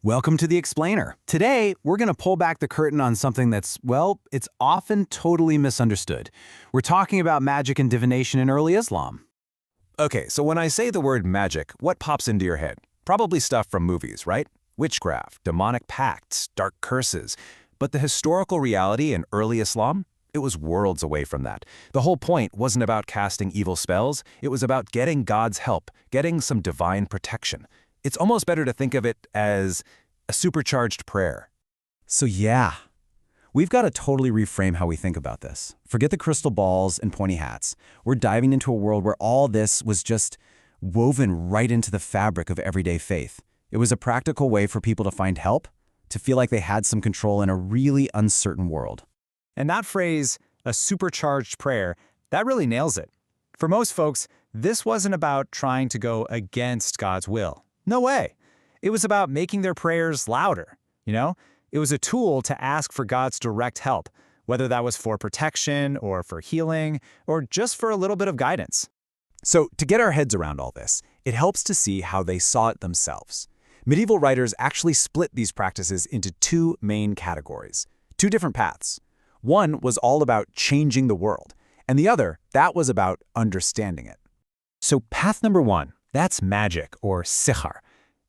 Welcome to The Explainer. Today, we're going to pull back the curtain on something that's, well, it's often totally misunderstood. We're talking about magic and divination in early Islam. Okay, so when I say the word magic, what pops into your head? Probably stuff from movies, right? Witchcraft, demonic pacts, dark curses. But the historical reality in early Islam? It was worlds away from that. The whole point wasn't about casting evil spells, it was about getting God's help, getting some divine protection. It's almost better to think of it as a supercharged prayer. So yeah, we've got to totally reframe how we think about this. Forget the crystal balls and pointy hats. We're diving into a world where all this was just woven right into the fabric of everyday faith. It was a practical way for people to find help, to feel like they had some control in a really uncertain world. And that phrase, a supercharged prayer, that really nails it. For most folks, this wasn't about trying to go against God's will. No way. It was about making their prayers louder, It was a tool to ask for God's direct help, whether that was for protection or for healing or just for a little bit of guidance. So to get our heads around all this, it helps to see how they saw it themselves. Medieval writers actually split these practices into two main categories, two different paths. One was all about changing the world, and the other, that was about understanding it. So path number one, that's magic or sihr.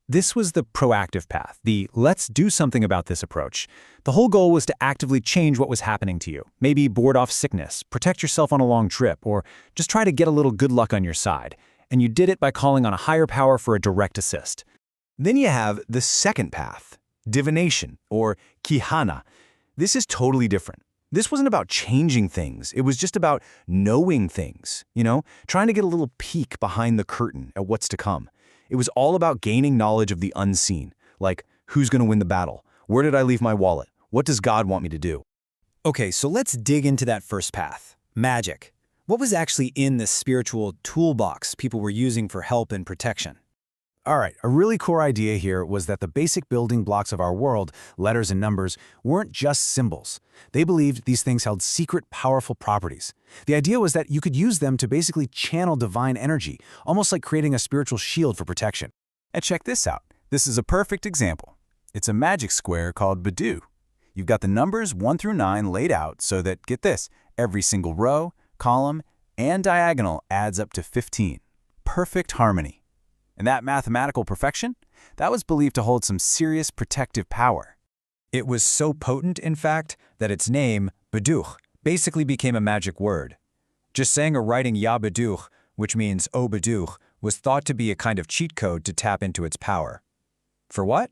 This was the proactive path, the let's do something about this approach. The whole goal was to actively change what was happening to you. Maybe ward off sickness, protect yourself on a long trip, or just try to get a little good luck on your side. And you did it by calling on a higher power for a direct assist. Then you have the second path, divination or kihana. This is totally different. This wasn't about changing things. It was just about knowing things, trying to get a little peek behind the curtain at what's to come. It was all about gaining knowledge of the unseen, like who's going to win the battle? Where did I leave my wallet? What does God want me to do? Okay, so let's dig into that first path, magic. What was actually in this spiritual toolbox people were using for help and protection? All right, a really core idea here was that the basic building blocks of our world, letters and numbers, weren't just symbols. They believed these things held secret, powerful properties. The idea was that you could use them to basically channel divine energy, almost like creating a spiritual shield for protection. And check this out. This is a perfect example. It's a magic square called Badu. You've got the numbers 1 through 9 laid out so that, get this, every single row, column, and diagonal adds up to 15. Perfect harmony. And that mathematical perfection, that was believed to hold some serious protective power. It was so potent, in fact, that its name, Beduch, basically became a magic word. Just saying or writing Ya Beduch, which means O Beduch, was thought to be a kind of cheat code to tap into its power. For what?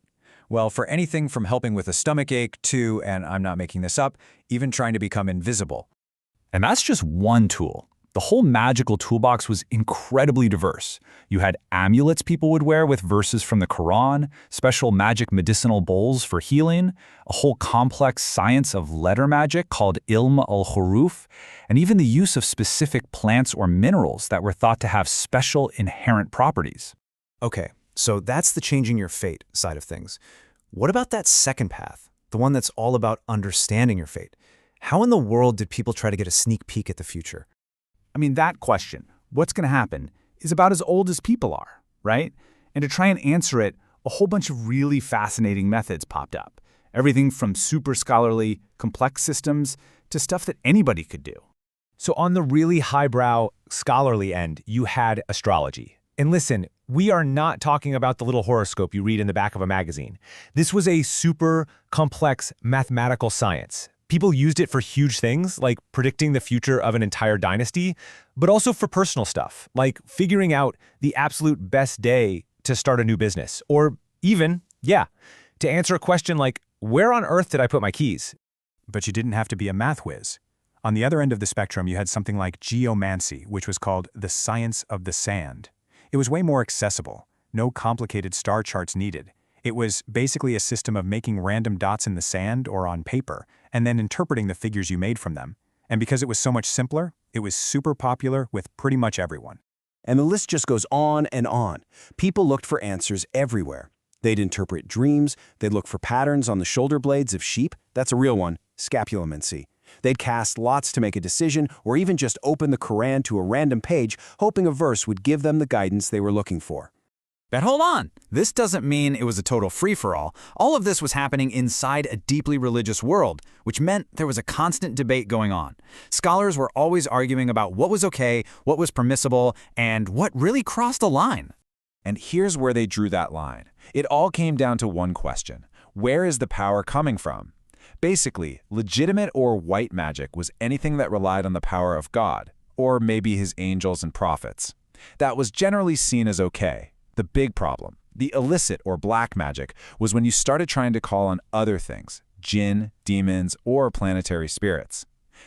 Well, for anything from helping with a stomachache to, and I'm not making this up, even trying to become invisible. And that's just one tool. The whole magical toolbox was incredibly diverse. You had amulets people would wear with verses from the Quran, special magic medicinal bowls for healing, a whole complex science of letter magic called Ilm al-Huruf, and even the use of specific plants or minerals that were thought to have special inherent properties. Okay, so that's the changing your fate side of things. What about that second path, the one that's all about understanding your fate? How in the world did people try to get a sneak peek at the future? I mean, that question, what's going to happen, is about as old as people are, right? And to try and answer it, a whole bunch of really fascinating methods popped up. Everything from super scholarly, complex systems to stuff that anybody could do. So on the really highbrow, scholarly end, you had astrology. And listen, we are not talking about the little horoscope you read in the back of a magazine. This was a super complex mathematical science. People used it for huge things, like predicting the future of an entire dynasty, but also for personal stuff, like figuring out the absolute best day to start a new business. Or even, to answer a question like, where on earth did I put my keys? But you didn't have to be a math whiz. On the other end of the spectrum, you had something like geomancy, which was called the science of the sand. It was way more accessible. No complicated star charts needed. It was basically a system of making random dots in the sand or on paper, and then interpreting the figures you made from them. And because it was so much simpler, it was super popular with pretty much everyone. And the list just goes on and on. People looked for answers everywhere. They'd interpret dreams, they'd look for patterns on the shoulder blades of sheep, that's a real one, scapulomancy. They'd cast lots to make a decision, or even just open the Quran to a random page, hoping a verse would give them the guidance they were looking for. But hold on, this doesn't mean it was a total free-for-all. All of this was happening inside a deeply religious world, which meant there was a constant debate going on. Scholars were always arguing about what was okay, what was permissible, and what really crossed a line. And here's where they drew that line. It all came down to one question. Where is the power coming from? Basically, legitimate or white magic was anything that relied on the power of God, or maybe his angels and prophets. That was generally seen as okay. The big problem, the illicit or black magic, was when you started trying to call on other things, jinn, demons, or planetary spirits.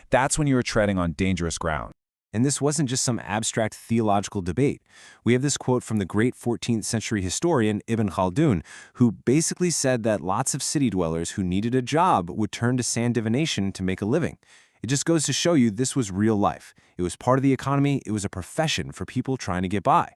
That's when you were treading on dangerous ground. And this wasn't just some abstract theological debate. We have this quote from the great 14th century historian Ibn Khaldun, who basically said that lots of city dwellers who needed a job would turn to sand divination to make a living. It just goes to show you this was real life. It was part of the economy. It was a profession for people trying to get by.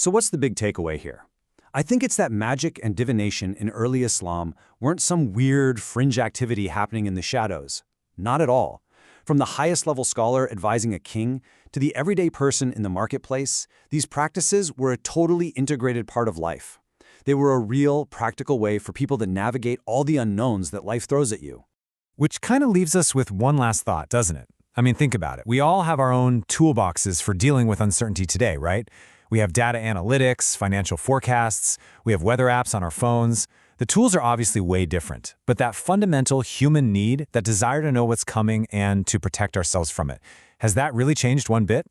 So what's the big takeaway here? I think it's that magic and divination in early Islam weren't some weird fringe activity happening in the shadows. Not at all. From the highest level scholar advising a king to the everyday person in the marketplace, these practices were a totally integrated part of life. They were a real, practical way for people to navigate all the unknowns that life throws at you. Which kind of leaves us with one last thought, doesn't it? I mean, think about it. We all have our own toolboxes for dealing with uncertainty today, right? We have data analytics, financial forecasts, we have weather apps on our phones. The tools are obviously way different, but that fundamental human need, that desire to know what's coming and to protect ourselves from it, has that really changed one bit?